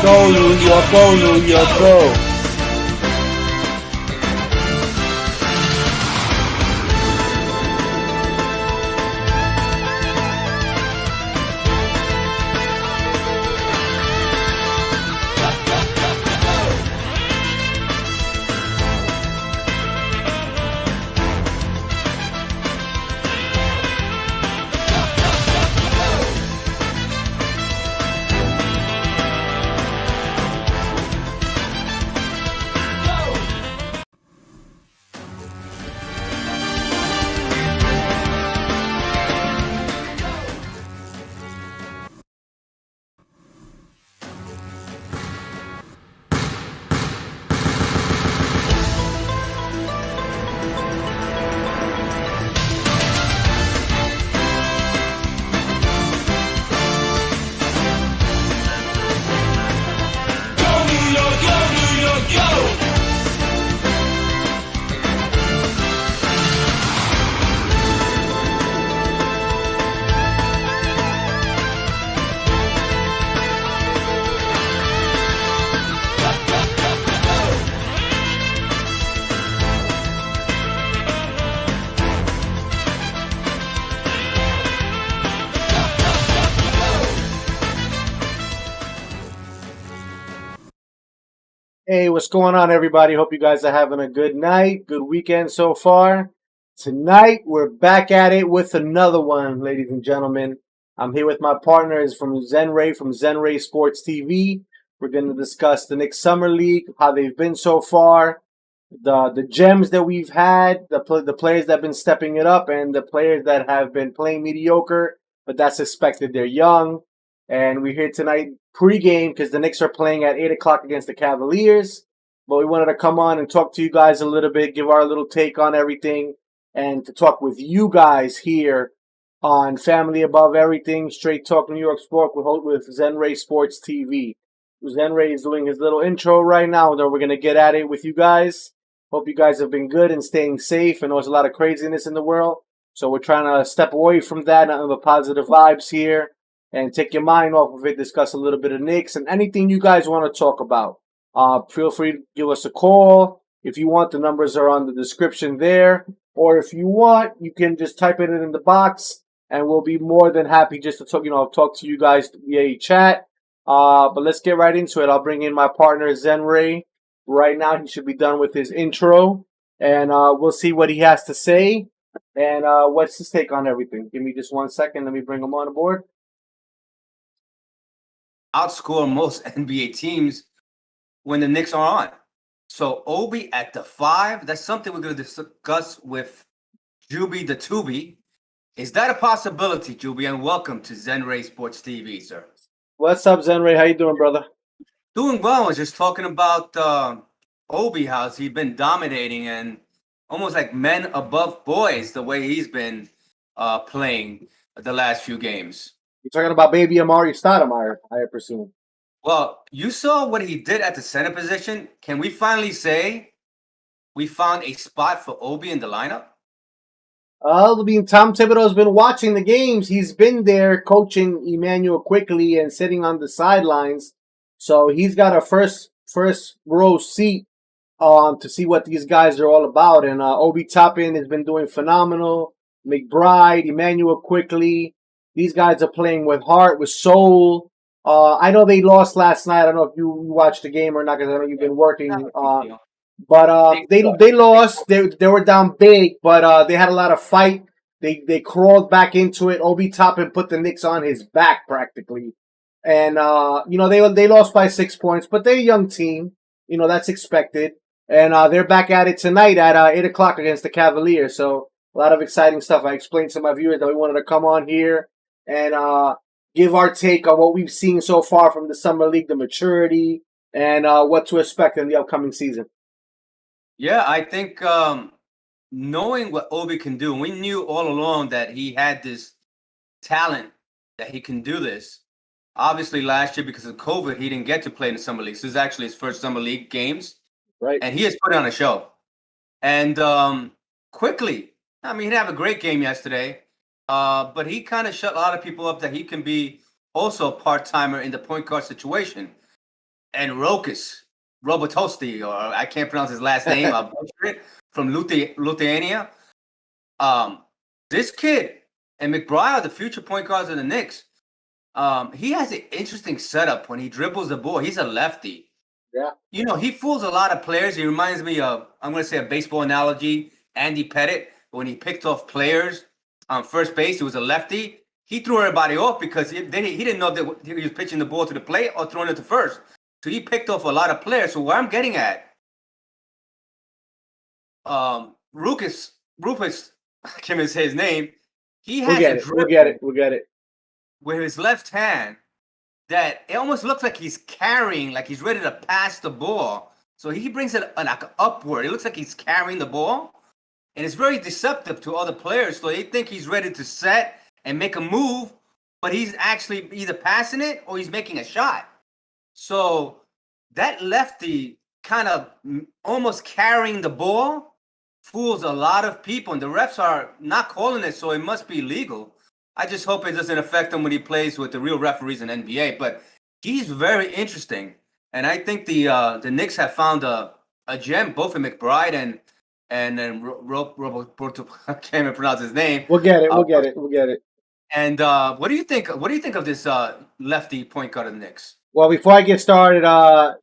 Go, New York, go, New York, go. Hey, what's going on, everybody? Hope you guys are having a good night, good weekend so far. Tonight, we're back at it with another one, ladies and gentlemen. I'm here with my partners from Zenray Sports TV. We're going to discuss the Knicks Summer League, how they've been so far, the gems that we've had, the players that have been stepping it up, and the players that have been playing mediocre, but that's expected. They're young. And we're here tonight pregame because the Knicks are playing at 8 o'clock against the Cavaliers. But we wanted to come on and talk to you guys a little bit, give our little take on everything, and to talk with you guys here on Family Above Everything, Straight Talk New York Sport with Zenray Sports TV. Zenray is doing his little intro right now, then we're going to get at it with you guys. Hope you guys have been good and staying safe. I know there's a lot of craziness in the world, so we're trying to step away from that and the positive vibes here and take your mind off of it, discuss a little bit of Knicks and anything you guys want to talk about. Feel free to give us a call. If you want, the numbers are on the description there. Or if you want, you can just type it in the box, and we'll be more than happy just to talk to you guys via chat. But let's get right into it. I'll bring in my partner, Zenray. Right now, he should be done with his intro, and we'll see what he has to say and what's his take on everything. Give me just 1 second. Let me bring him on board. Outscore most NBA teams when the Knicks are on. So Obi at the 5, that's something we're going to discuss with Juby the Tubi. Is that a possibility, Juby? And welcome to Zenray Sports TV, sir. What's up, Zenray? How you doing, brother? Doing well. I was just talking about Obi, how's he been dominating and almost like men above boys the way he's been playing the last few games. You're talking about baby Amari Stoudemire, I presume. Well, you saw what he did at the center position. Can we finally say we found a spot for Obi in the lineup? I mean, Tom Thibodeau's been watching the games. He's been there coaching Emmanuel quickly and sitting on the sidelines. So he's got a first row seat to see what these guys are all about. And Obi Toppin has been doing phenomenal. McBride, Emmanuel quickly. These guys are playing with heart, with soul. I know they lost last night. I don't know if you watched the game or not, because I know you've been working. But they lost. They were down big, but they had a lot of fight. They crawled back into it. Obi Toppin put the Knicks on his back practically, and they lost by 6 points. But they're a young team. That's expected, and they're back at it tonight at 8 o'clock against the Cavaliers. So a lot of exciting stuff. I explained to my viewers that we wanted to come on here and give our take on what we've seen so far from the Summer League, the maturity, and what to expect in the upcoming season. Yeah, I think knowing what Obi can do, we knew all along that he had this talent that he can do this. Obviously, last year, because of COVID, he didn't get to play in the Summer League. So this is actually his first Summer League games. Right. And he has put on a show. And quickly, I mean, he didn't have a great game yesterday. But he kind of shut a lot of people up that he can be also a part-timer in the point guard situation. and Robotosti, or I can't pronounce his last name. I'll butcher it, from Lithuania. This kid and McBride are the future point guards of the Knicks. He has an interesting setup when he dribbles the ball. He's a lefty. Yeah. You know, he fools a lot of players. He reminds me of, I'm going to say a baseball analogy, Andy Pettit, when he picked off players on first base. He was a lefty. He threw everybody off because he didn't know that he was pitching the ball to the plate or throwing it to first. So he picked off a lot of players. So where I'm getting at, Rufus, I can't even say his name. He has a dribble. We'll get it. With his left hand that it almost looks like he's carrying, like he's ready to pass the ball. So he brings it like upward. It looks like he's carrying the ball. And it's very deceptive to other players. So they think he's ready to set and make a move, but he's actually either passing it or he's making a shot. So that lefty kind of almost carrying the ball fools a lot of people. And the refs are not calling it, so it must be legal. I just hope it doesn't affect him when he plays with the real referees in NBA. But he's very interesting. And I think the Knicks have found a gem, both in McBride and I can't even pronounce his name. We'll get it. And what do you think? What do you think of this lefty point guard of the Knicks? Well, before I get started,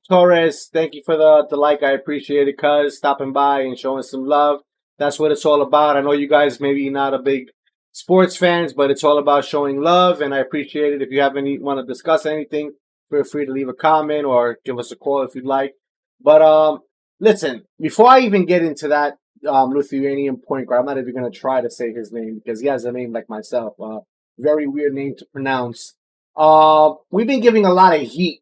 Torres, thank you for the like. I appreciate it, cuz stopping by and showing some love. That's what it's all about. I know you guys maybe not a big sports fans, but it's all about showing love, and I appreciate it. If you want to discuss anything, feel free to leave a comment or give us a call if you'd like. But listen, before I even get into that Lithuanian point guard, I'm not even going to try to say his name because he has a name like myself. Very weird name to pronounce. We've been giving a lot of heat,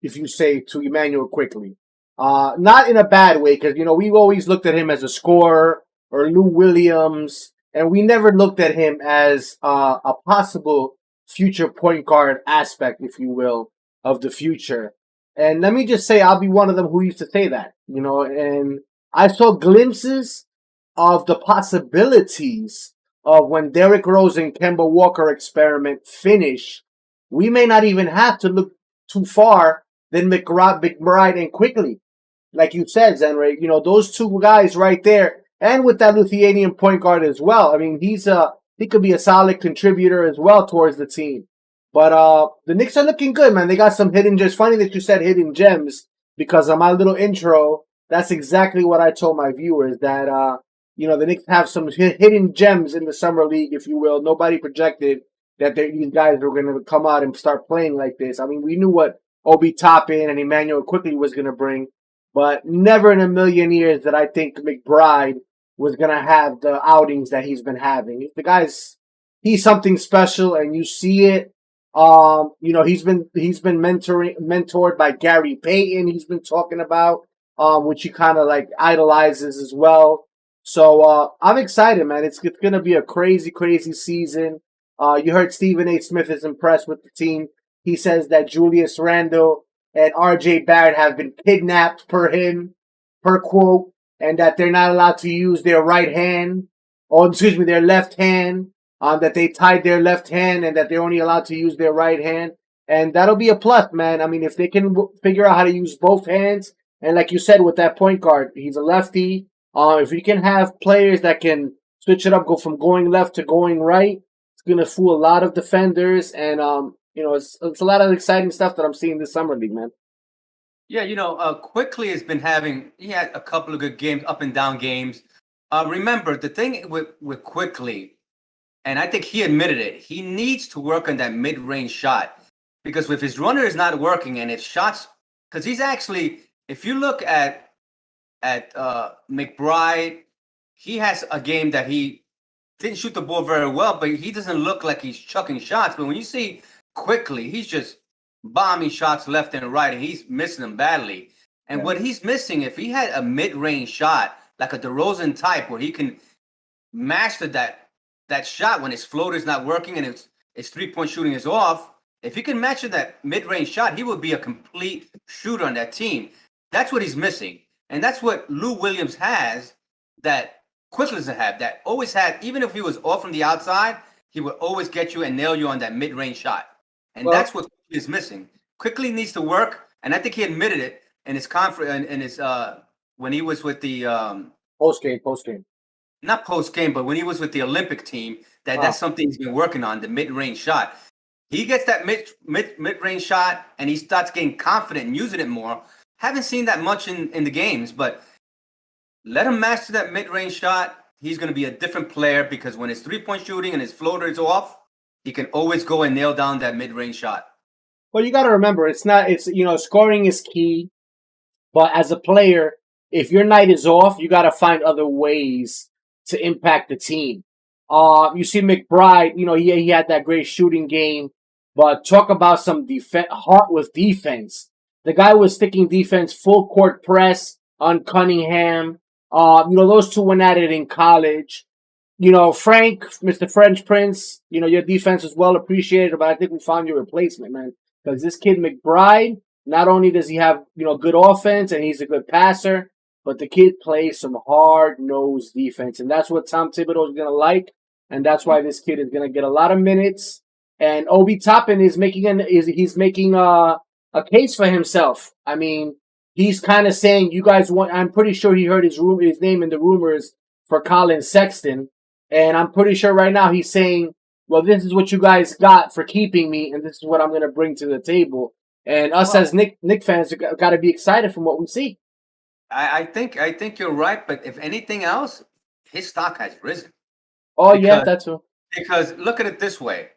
if you say, to Emmanuel Quickly. Not in a bad way, because, you know, we've always looked at him as a scorer or Lou Williams, and we never looked at him as a possible future point guard aspect, if you will, of the future. And let me just say, I'll be one of them who used to say that, you know, and I saw glimpses of the possibilities of when Derrick Rose and Kemba Walker experiment finish. We may not even have to look too far than McBride and Quickly. Like you said, Zenray, you know, those two guys right there, and with that Lithuanian point guard as well. I mean, he could be a solid contributor as well towards the team. But the Knicks are looking good, man. They got some hidden gems. Funny that you said hidden gems, because on my little intro, that's exactly what I told my viewers, that you know, the Knicks have some hidden gems in the summer league, if you will. Nobody projected that these guys were going to come out and start playing like this. I mean, we knew what Obi Toppin and Emmanuel Quickly was going to bring, but never in a million years that I think McBride was going to have the outings that he's been having. He's something special, and you see it. You know, he's been mentored by Gary Payton. He's been talking about, which he kind of like idolizes as well. So I'm excited, man. It's going to be a crazy, crazy season. You heard Stephen A. Smith is impressed with the team. He says that Julius Randle and R.J. Barrett have been kidnapped per quote, and that they're not allowed to use their right hand, or excuse me, their left hand, that they tied their left hand and that they're only allowed to use their right hand. And that'll be a plus, man. I mean, if they can figure out how to use both hands, and like you said with that point guard, he's a lefty. If you can have players that can switch it up, go from going left to going right, it's going to fool a lot of defenders. And, you know, it's a lot of exciting stuff that I'm seeing this summer league, man. Yeah, you know, Quickly has been he had a couple of good games, up and down games. Remember, the thing with Quickly, and I think he admitted it, he needs to work on that mid-range shot. Because if his runner is not working and if shots, because he's actually, if you look at McBride, he has a game that he didn't shoot the ball very well, but he doesn't look like he's chucking shots. But when you see Quickly, he's just bombing shots left and right, and he's missing them badly. And what he's missing, if he had a mid-range shot, like a DeRozan type, where he can master that shot when his floater's not working and his three-point shooting is off, if he can master that mid-range shot, he would be a complete shooter on that team. That's what he's missing. And that's what Lou Williams has that Quickly doesn't have, that always had, even if he was off from the outside, he would always get you and nail you on that mid-range shot. And that's what Quickly is missing. Quickly needs to work and I think he admitted it in his conference in his when he was with the Post game. not post game, but when he was with the Olympic team, that's something he's been working on, the mid range shot. He gets that mid range shot, and he starts getting confident and using it more. Haven't seen that much in the games, but let him master that mid range shot. He's going to be a different player because when his 3-point shooting and his floater is off, he can always go and nail down that mid range shot. Well, you got to remember, it's scoring is key, but as a player, if your night is off, you got to find other ways to impact the team. You see McBride, he had that great shooting game, but talk about some heart with defense. The guy was sticking defense, full court press on Cunningham. Those two went at it in college. Frank, Mr. French Prince, your defense is well appreciated, but I think we found your replacement, man. Because this kid McBride, not only does he have, good offense and he's a good passer, but the kid plays some hard-nosed defense. And that's what Tom Thibodeau is going to like. And that's why this kid is going to get a lot of minutes. And Obi Toppin is making a case for himself. I mean, he's kind of saying, you guys want, I'm pretty sure he heard his name in the rumors for Colin Sexton. And I'm pretty sure right now he's saying, well, this is what you guys got for keeping me, and this is what I'm going to bring to the table. And us as Nick fans got to be excited from what we see. I think you're right, but if anything else, his stock has risen. Oh, yeah, that's true. Because look at it this way.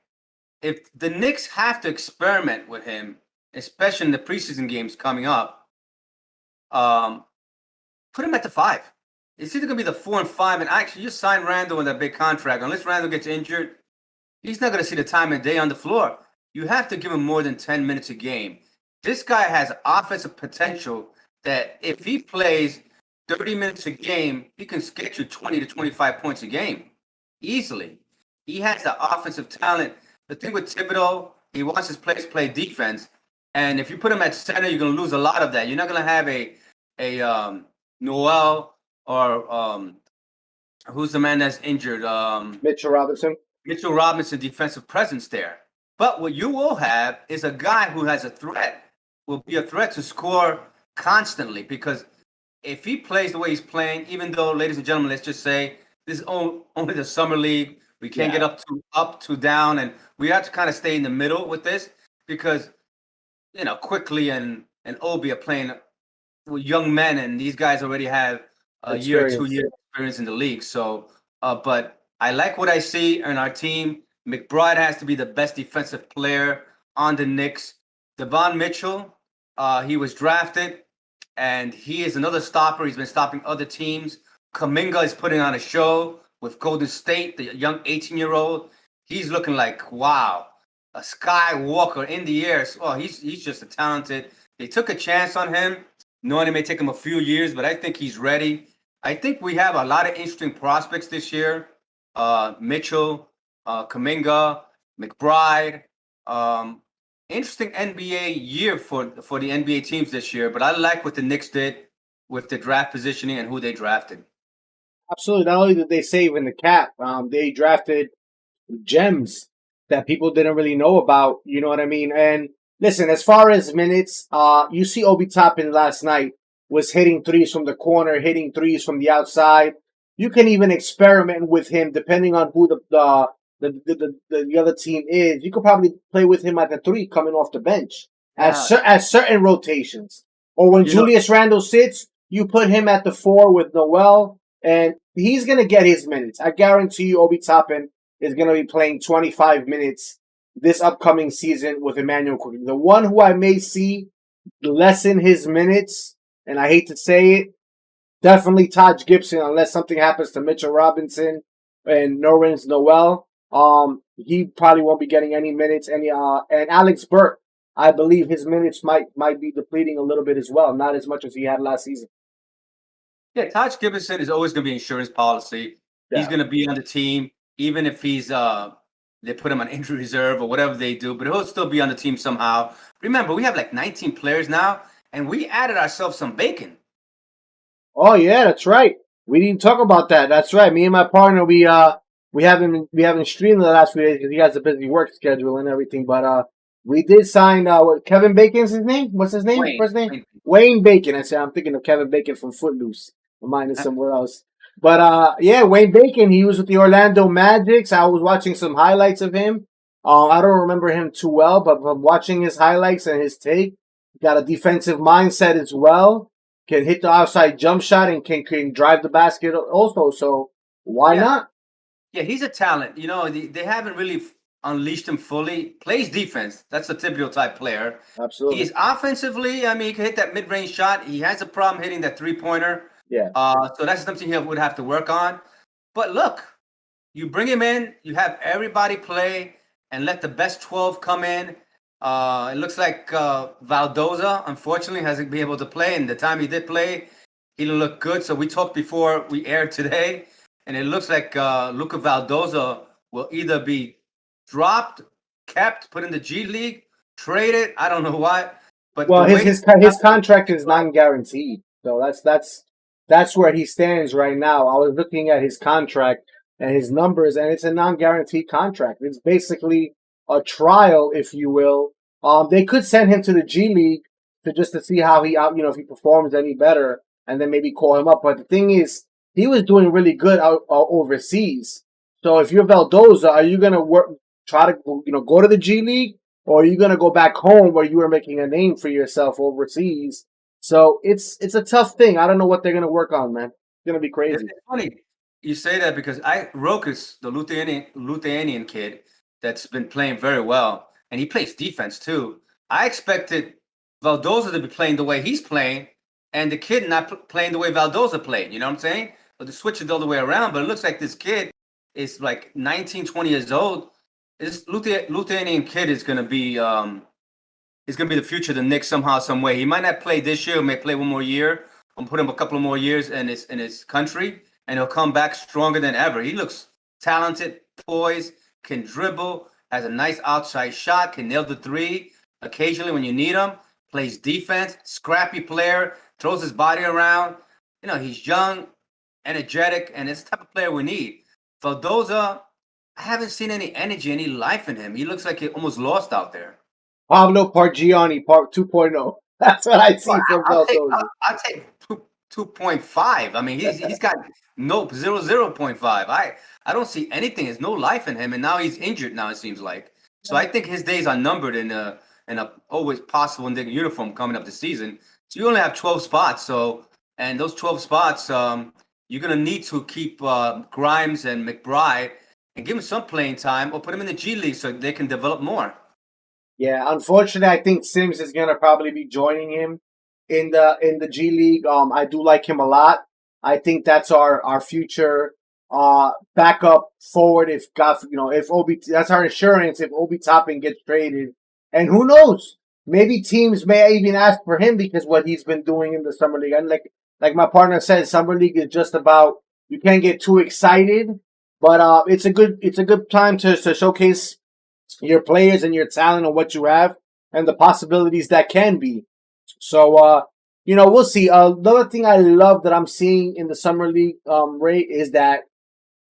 If the Knicks have to experiment with him, especially in the preseason games coming up, put him at the 5. It's either going to be the 4 and 5, and actually just sign Randall in that big contract. Unless Randall gets injured, he's not going to see the time of day on the floor. You have to give him more than 10 minutes a game. This guy has offensive potential that if he plays 30 minutes a game, he can get you 20 to 25 points a game easily. He has the offensive talent. The thing with Thibodeau, he wants his players to play defense. And if you put him at center, you're going to lose a lot of that. You're not going to have a Noel or who's the man that's injured? Mitchell Robinson. Mitchell Robinson defensive presence there. But what you will have is a guy who has a threat, will be a threat to score constantly, because if he plays the way he's playing, even though, ladies and gentlemen, let's just say this is only the summer league, we can't get up to down, and we have to kind of stay in the middle with this because, Quickly and Obi are playing with young men, and these guys already have a year, 2 years experience in the league. So, but I like what I see in our team. McBride has to be the best defensive player on the Knicks. Devon Mitchell, he was drafted, and he is another stopper. He's been stopping other teams. Kuminga is putting on a show with Golden State, the young 18-year-old. He's looking like, wow, a Skywalker in the air. Oh, he's just a talented. They took a chance on him, knowing it may take him a few years, but I think he's ready. I think we have a lot of interesting prospects this year. Mitchell, Kuminga, McBride. Interesting NBA year for the NBA teams this year, but I like what the Knicks did with the draft positioning and who they drafted. Absolutely. Not only did they save in the cap, they drafted gems that people didn't really know about. You know what I mean? And listen, as far as minutes, you see Obi Toppin last night was hitting threes from the corner, hitting threes from the outside. You can even experiment with him depending on who the other team is. You could probably play with him at the 3 coming off the bench at certain rotations. Or when Julius Randle sits, you put him at the 4 with Noel, and he's going to get his minutes. I guarantee you Obi Toppin is going to be playing 25 minutes this upcoming season with Emmanuel Quickly. The one who I may see lessen his minutes, and I hate to say it, definitely Taj Gibson, unless something happens to Mitchell Robinson and Nerlens Noel. He probably won't be getting any minutes. And Alex Burke, I believe his minutes might be depleting a little bit as well, not as much as he had last season. Yeah, Taj Gibson is always going to be insurance policy. Yeah. He's going to be on the team, even if he's they put him on injury reserve or whatever they do, but he'll still be on the team somehow. Remember, we have like 19 players now, and we added ourselves some bacon. Oh yeah, that's right. We didn't talk about that. That's right. Me and my partner, we haven't streamed the last few days because he has a busy work schedule and everything. But We did sign Kevin Bacon's his name. What's his name? Wayne. First name? Wayne Bacon. I said I'm thinking of Kevin Bacon from Footloose. My mind is somewhere else. But yeah, Wayne Bacon. He was with the Orlando Magics. I was watching some highlights of him. I don't remember him too well, but from watching his highlights and his take, got a defensive mindset as well. Can hit the outside jump shot and can drive the basket also. So why Yeah, not? yeah, he's a talent. You know, they haven't really unleashed him fully. Plays defense. That's a typical type player. Absolutely. He's offensively. I mean, he can hit that mid-range shot. He has a problem hitting that three-pointer. Yeah. So that's something he would have to work on. But look, you bring him in, you have everybody play, and let the best 12 come in. It looks like Valdoza, unfortunately, hasn't been able to play. And the time he did play, he didn't look good. So we talked before we aired today, and it looks like Luca Valdoza will either be dropped, kept, put in the G League, traded. I don't know what. But Well, the way his contract is non-guaranteed, so that's where he stands right now. I was looking at his contract and his numbers, and it's a non-guaranteed contract. It's basically a trial, if you will. They could send him to the G League to see how if he performs any better, and then maybe call him up. But the thing is, he was doing really good out overseas. So if you're Valdoza, are you gonna try to go to the G League? Or are you going to go back home where you are making a name for yourself overseas? So it's a tough thing. I don't know what they're going to work on, man. It's going to be It's crazy. funny you say that because Rokas, the Lithuanian kid that's been playing very well, and he plays defense too. I expected Valdoza to be playing the way he's playing, and the kid not playing the way Valdoza played. You know what I'm saying? But the switch it the other way around. But it looks like this kid is like 19, 20 years old. This Lithuanian kid is going to be the future of the Knicks somehow, some way. He might not play this year, may play one more year, and put him a couple of more years in his country, and he'll come back stronger than ever. He looks talented, poised, can dribble, has a nice outside shot, can nail the three occasionally when you need him. Plays defense, scrappy player, throws his body around. You know, he's young, energetic, and it's the type of player we need. Valdoza, I haven't seen any energy, any life in him. He looks like he almost lost out there. Pablo Pargiani, Part 2.0. That's what I Well, see from I'll take Valdoza. I'll take 2.5. I mean, he's got no 0.5. I don't see anything. There's no life in him, and now he's injured. Now it seems like. So I think his days are numbered in a always possible in the uniform coming up this season. So you only have 12 spots. So and those 12 spots, you're gonna need to keep Grimes and McBride and give him some playing time, or put him in the G League so they can develop more. Yeah, unfortunately, I think Sims is gonna probably be joining him in the G League. I do like him a lot. I think that's our future backup forward. If God, if Obi, that's our insurance. If Obi Toppin gets traded, and who knows, maybe teams may even ask for him because what he's been doing in the summer league. And like my partner said, summer league is just about you can't get too excited, but it's a good time to showcase your players and your talent and what you have and the possibilities that can be. So, we'll see. Another thing I love that I'm seeing in the summer league rate is that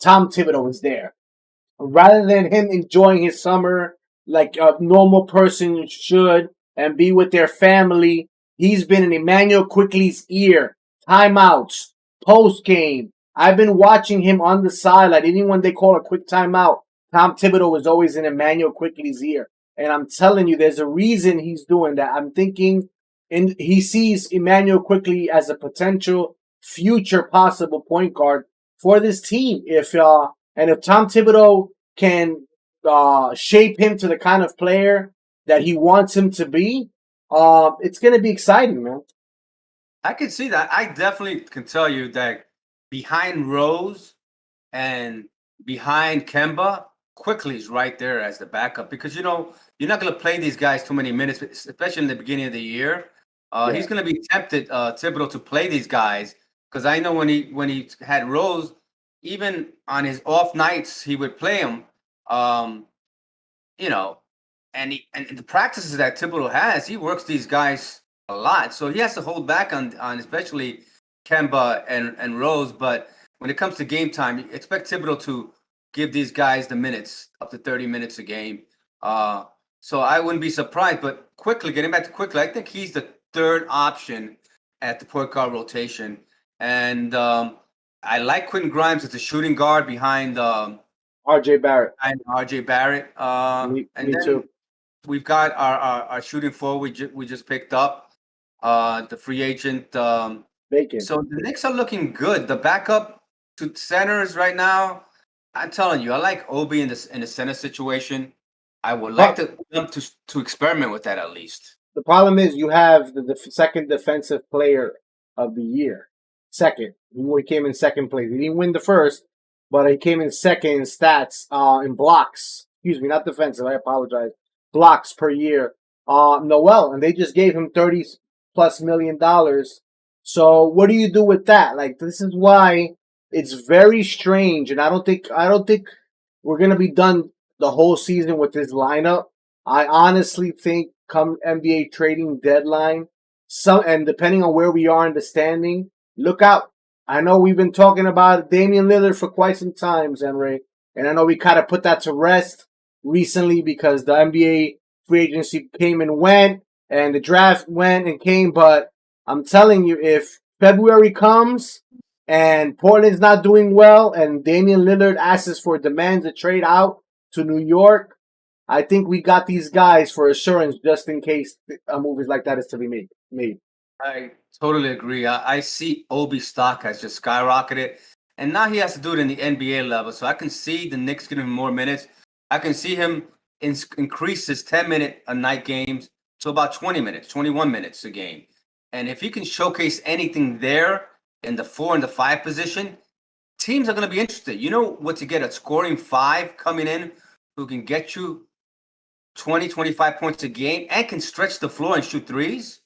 Tom Thibodeau is there rather than him enjoying his summer like a normal person should and be with their family. He's been in Emmanuel Quickly's ear, timeouts, post game. I've been watching him on the sideline. Even when they call a quick timeout, Tom Thibodeau is always in Emmanuel Quickly's ear. And I'm telling you, there's a reason he's doing that. I'm thinking, and he sees Emmanuel Quickly as a potential future possible point guard for this team. If Tom Thibodeau can shape him to the kind of player that he wants him to be, it's going to be exciting, man. I can see that. I definitely can tell you that behind Rose and behind Kemba, Quickly's right there as the backup because you're not going to play these guys too many minutes, especially in the beginning of the year. Yeah, He's going to be tempted, Thibodeau, to play these guys because I know when he had Rose, even on his off nights, he would play him. Um, you know, and the practices that Thibodeau has, he works these guys a lot, so he has to hold back on especially Kemba and Rose. But when it comes to game time, you expect Thibodeau to give these guys the minutes, up to 30 minutes a game. Uh, So I wouldn't be surprised. But quickly, getting back to quickly, I think he's the third option at the point guard rotation. And I like Quentin Grimes as a shooting guard RJ Barrett. behind RJ Barrett. And Me too. then we've got our shooting forward we just picked up, the free agent. Bacon. So the Knicks are looking good. The backup to centers right now, I'm telling you, I like Obi in the center situation. I would like But them to experiment with that at least. the problem is you have the second defensive player of the year. Second. He came in second place. He didn't win the first, but he came in second in stats, in blocks. Excuse me, not defensive. I apologize. Blocks per year. Noel, and they just gave him $30+ million. So what do you do with that? Like, this is why it's very strange, and I don't think we're gonna be done the whole season with this lineup. I honestly think come NBA trading deadline, and depending on where we are in the standing, look out. I know we've been talking about Damian Lillard for quite some time, Zenray, and I know we kind of put that to rest recently because the NBA free agency came and went, and the draft went and came. But I'm telling you, if February comes and Portland's not doing well, and Damian Lillard asks for demands to trade out to New York, I think we got these guys for assurance just in case a move like that is to be made. I totally agree. I see Obi stock has just skyrocketed, and now he has to do it in the NBA level. So I can see the Knicks giving him more minutes. I can see him increase his 10-minute a night games to about 20 minutes, 21 minutes a game. And if he can showcase anything there in the 4 and the 5 position, teams are going to be interested. You know what to get a scoring 5 coming in who can get you 20, 25 points a game and can stretch the floor and shoot threes?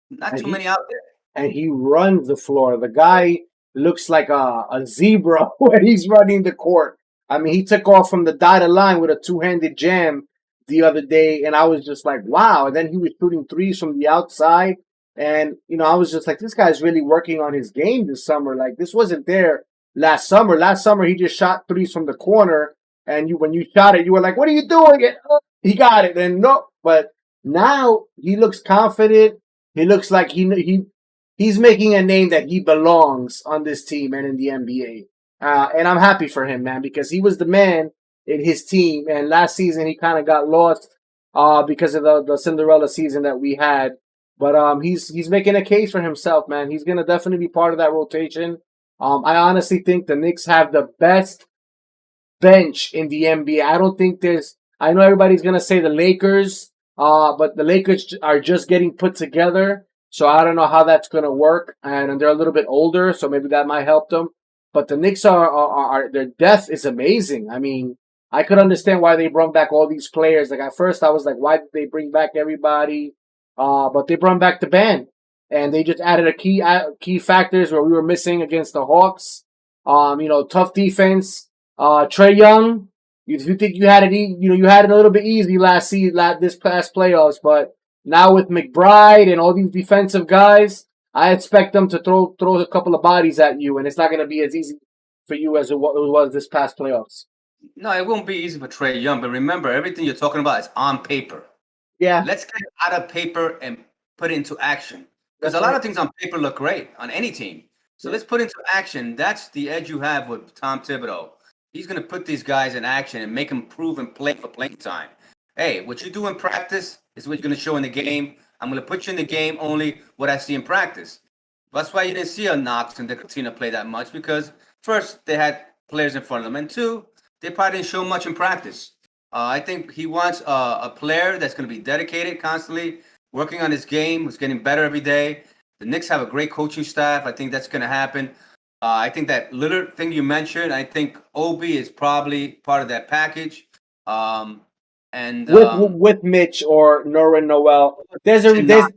Not And too he many out there. and he runs the floor. The guy looks like a zebra when he's running the court. I mean, he took off from the dotted line with a two-handed jam the other day, and I was just like, wow. And then he was shooting threes from the outside. And, I was just like, this guy's really working on his game this summer. Like, this wasn't there last summer. Last summer, he just shot threes from the corner. And when you shot it, you were like, what are you doing? And, he got it. And no, but now he looks confident. He looks like he's making a name that he belongs on this team and in the NBA. And I'm happy for him, man, because he was the man in his team. And last season he kind of got lost because of the Cinderella season that we had. But he's making a case for himself, man. He's gonna definitely be part of that rotation. I honestly think the Knicks have the best bench in the NBA. I don't think there's. I know everybody's gonna say the Lakers, but the Lakers are just getting put together, so I don't know how that's gonna work. And they're a little bit older, so maybe that might help them. But the Knicks are their depth is amazing. I mean, I could understand why they brought back all these players. Like at first, I was like, why did they bring back everybody? But they brought back the band, and they just added a key factors where we were missing against the Hawks. Tough defense. Trae Young, you think you had it, you had it a little bit easy this past playoffs, but now with McBride and all these defensive guys, I expect them to throw a couple of bodies at you, and it's not going to be as easy for you as it was this past playoffs. No, it won't be easy for Trae Young, but remember, everything you're talking about is on paper. Yeah, Let's get it out of paper and put it into action. Because that's a lot right. of things on paper look great on any team. So Yeah. let's put into action. That's the edge you have with Tom Thibodeau. He's going to put these guys in action and make them prove and play for playing time. Hey, what you do in practice is what you're going to show in the game. I'm going to put you in the game only what I see in practice. That's why you didn't see a Knox and Tina play that much because first they had players in front of them, and two, they probably didn't show much in practice. I think he wants a player that's going to be dedicated constantly, working on his game, who's getting better every day. The Knicks have a great coaching staff. I think that's going to happen. I think that Lillard thing you mentioned, I think Obi is probably part of that package. And With Mitch or Norrin Noel, there's a not, there's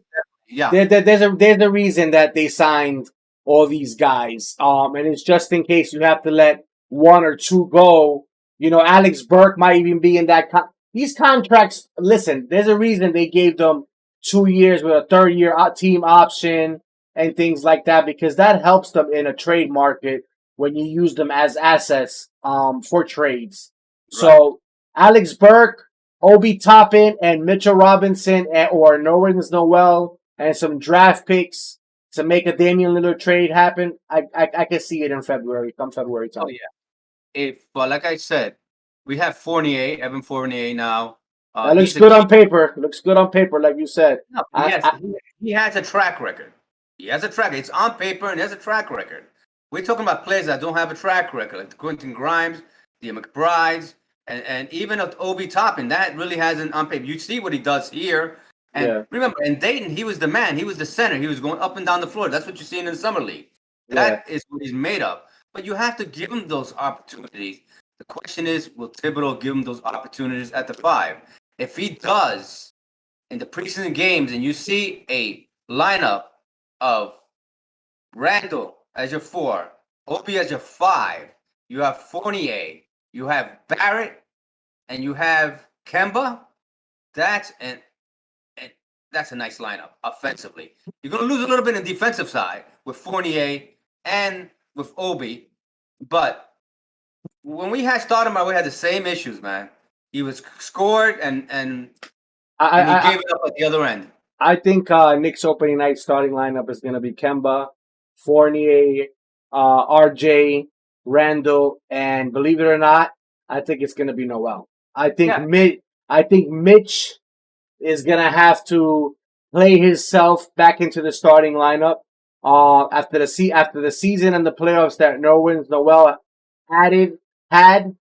yeah, there's a reason that they signed all these guys. And it's just in case you have to let one or two go. Alex Burke might even be in that. These contracts. Listen, there's a reason they gave them 2 years with a third year team option and things like that because that helps them in a trade market when you use them as assets for trades. right. So Alex Burke, Obi Toppin and Mitchell Robinson or Nerlens Noel and some draft picks to make a Damian Lillard trade happen, I can see it in February, come February Oh time. yeah. But like I said, we have Fournier, Evan Fournier now. That looks He's a good key. on paper. Looks good on paper, like you said. No, I, yes, I he has a track record. He has a track. It's on paper and he has a track record. We're talking about players that don't have a track record, like Quentin Grimes, the McBrides, and even Obi Toppin. That really hasn't on paper. You see what he does here. And yeah, remember, in Dayton, he was the man. He was the center. He was going up and down the floor. That's what you're seeing in the summer league. yeah. That is what he's made of. But you have to give him those opportunities. The question is, will Thibodeau give him those opportunities at the 5? If he does, in the preseason games and you see a lineup of Randall as your 4, Opie as your 5, you have Fournier, you have Barrett, and you have Kemba, that's and that's a nice lineup offensively. You're gonna lose a little bit in the defensive side with Fournier and with Obi, but when we had started him, we had the same issues, man. He was scored and he I, gave it up at the other end. I think Knicks opening night starting lineup is going to be Kemba, Fournier, RJ, Randall, and believe it or not, I think it's going to be Noel. Yeah, I think Mitch is going to have to play himself back into the starting lineup. After the season and the playoffs that Noel added had,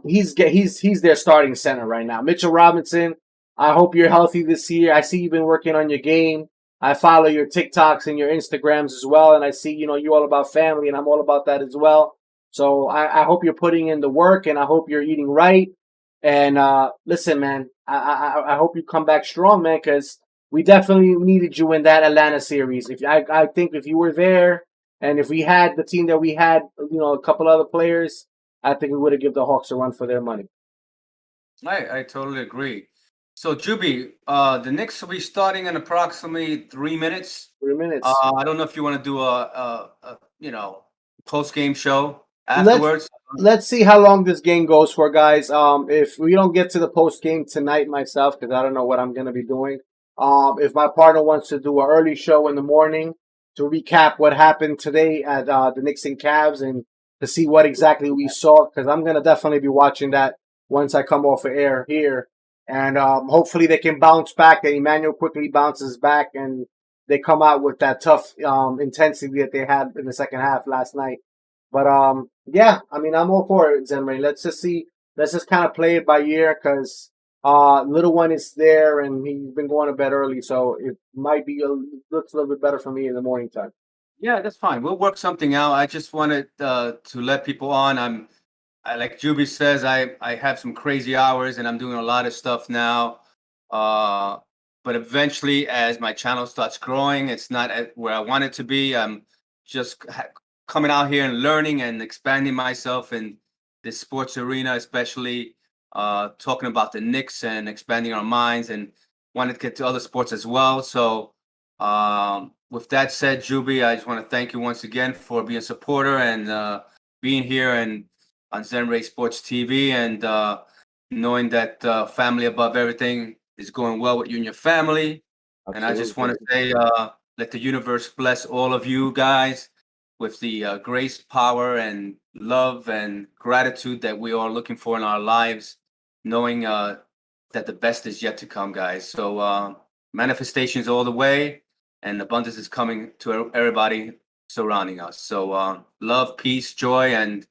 he's their starting center right now. Mitchell Robinson, I hope you're healthy this year. I see you've been working on your game. I follow your TikToks and your Instagrams as well, and I see you all about family, and I'm all about that as well. So I hope you're putting in the work, and I hope you're eating right. And listen, man, I hope you come back strong, man, because we definitely needed you in that Atlanta series. If I think if you were there, and if we had the team that we had, a couple other players, I think we would have given the Hawks a run for their money. I totally agree. So, Juby, the Knicks will be starting in approximately 3 minutes. 3 minutes. I don't know if you want to do a post game show Let's afterwards. let's see how long this game goes for, guys. If we don't get to the post game tonight myself, because I don't know what I'm gonna be doing. If my partner wants to do an early show in the morning to recap what happened today at the Knicks and Cavs and to see what exactly we saw, because I'm gonna definitely be watching that once I come off of air here, and hopefully they can bounce back. And Emmanuel quickly bounces back, and they come out with that tough intensity that they had in the second half last night. But yeah, I mean, I'm all for it, Zenray. Let's just see. Let's just kind of play it by ear because little one is there and he's been going to bed early, so it might be looks a little bit better for me in the morning time. Yeah, that's fine. We'll work something out. I just wanted to let people on. Like Juby says, I have some crazy hours and I'm doing a lot of stuff now. Uh, but eventually, as my channel starts growing, it's not at where I want it to be. I'm just coming out here and learning and expanding myself in this sports arena, especially talking about the Knicks and expanding our minds and wanted to get to other sports as well. So, with that said, Juby, I just want to thank you once again for being a supporter and being here and on Zenray Sports TV and knowing that family above everything is going well with you and your family. And I just want Absolutely. to say, let the universe bless all of you guys with the grace, power, and love and gratitude that we are looking for in our lives, knowing that the best is yet to come, guys. So manifestations all the way, and abundance is coming to everybody surrounding us. So love, peace, joy, and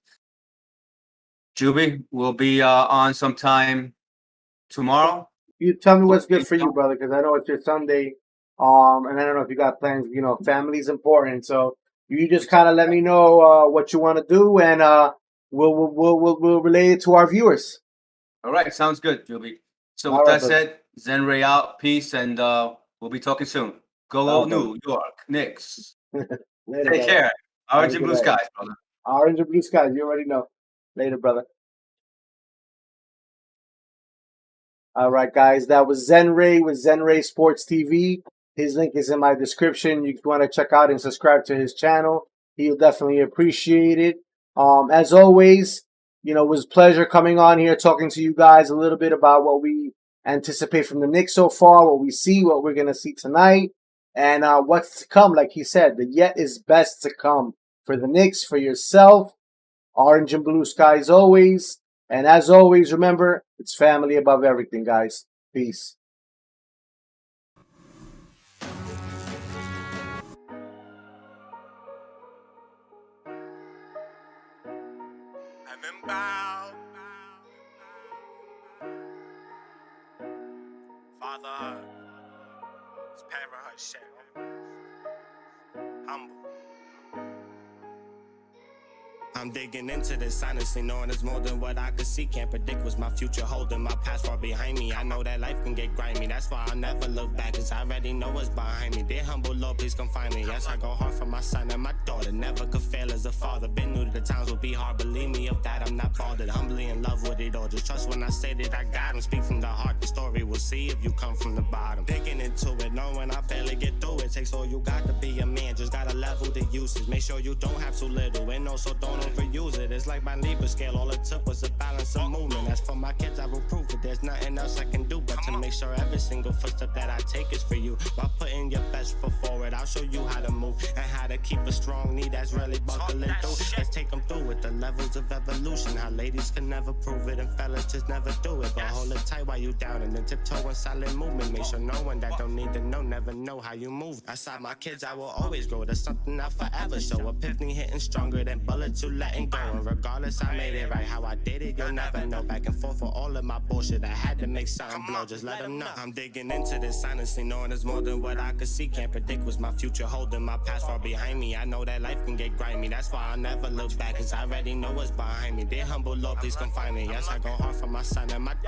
Juby will be on sometime tomorrow. You tell me Post what's good game for you, show. brother, because I know it's your Sunday. And I don't know if you got plans. Family's important, so you just kind of let me know what you want to do, and we'll relay it to our viewers. All right, sounds good, Juby. So All with right, that brother. said, Zen Ray out, peace, and we'll be talking soon. All Go right, brother. New York Knicks. Later, Take brother. care. Have a Orange and good blue night. skies, brother. Orange and blue skies. You already know. Later, brother. All right, guys. That was Zenray with Zenray Sports TV. His link is in my description. You want to check out and subscribe to his channel. He'll definitely appreciate it. As always, it was a pleasure coming on here, talking to you guys a little bit about what we anticipate from the Knicks so far, what we see, what we're going to see tonight, and what's to come. Like he said, the yet is best to come for the Knicks, for yourself. Orange and blue skies always. And as always, remember, it's family above everything, guys. Peace. Heaven bound. Fatherhood. It's parenthood shit. Humble. I'm digging into this, honestly knowing it's more than what I could see. Can't predict what's my future holding, my past far behind me. I know that life can get grimy, that's why I'll never look back, cause I already know what's behind me. Dear humble Lord, please come find me. Yes, I go hard for my son and my daughter. Never could fail as a father. Been new to the times will be hard, believe me, of that I'm not bothered. Humbly in love with it all, just trust when I say that I got him. Speak from the heart, the story we'll see if you come from the bottom. Digging into it, knowing I barely get through it. Takes all you got to be a man, just gotta level the usage. Make sure you don't have too little, and also don't overuse it. It's like my Libra scale, all it took was a balance of movement. As for my kids, I will prove it. There's nothing else I can do but to make sure every single footstep that I take is for you. While putting your best foot forward, I'll show you how to move and how to keep a strong knee that's really buckling through. Let's take them through with the levels of evolution. How ladies can never prove it and fellas just never do it. But hold it tight while you down and then tiptoe in silent movement. Make sure no one that don't need to know never know how you move. Aside my kids, I will always grow. There's something I'll forever show. Epiphany hitting stronger than bullets you letting go. And regardless, I made it right. How I did it, you'll never know. Back and forth for all of my bullshit. I had to make something blow. Just let them know. I'm digging into this, honestly knowing it's more than what I could see. Can't predict what's my future holding, my past far behind me. I know that life can get grimy. That's why I'll never look back, cause I already know what's behind me. Dear humble Lord, please come find me. Yes, I go hard for my son and my daughter.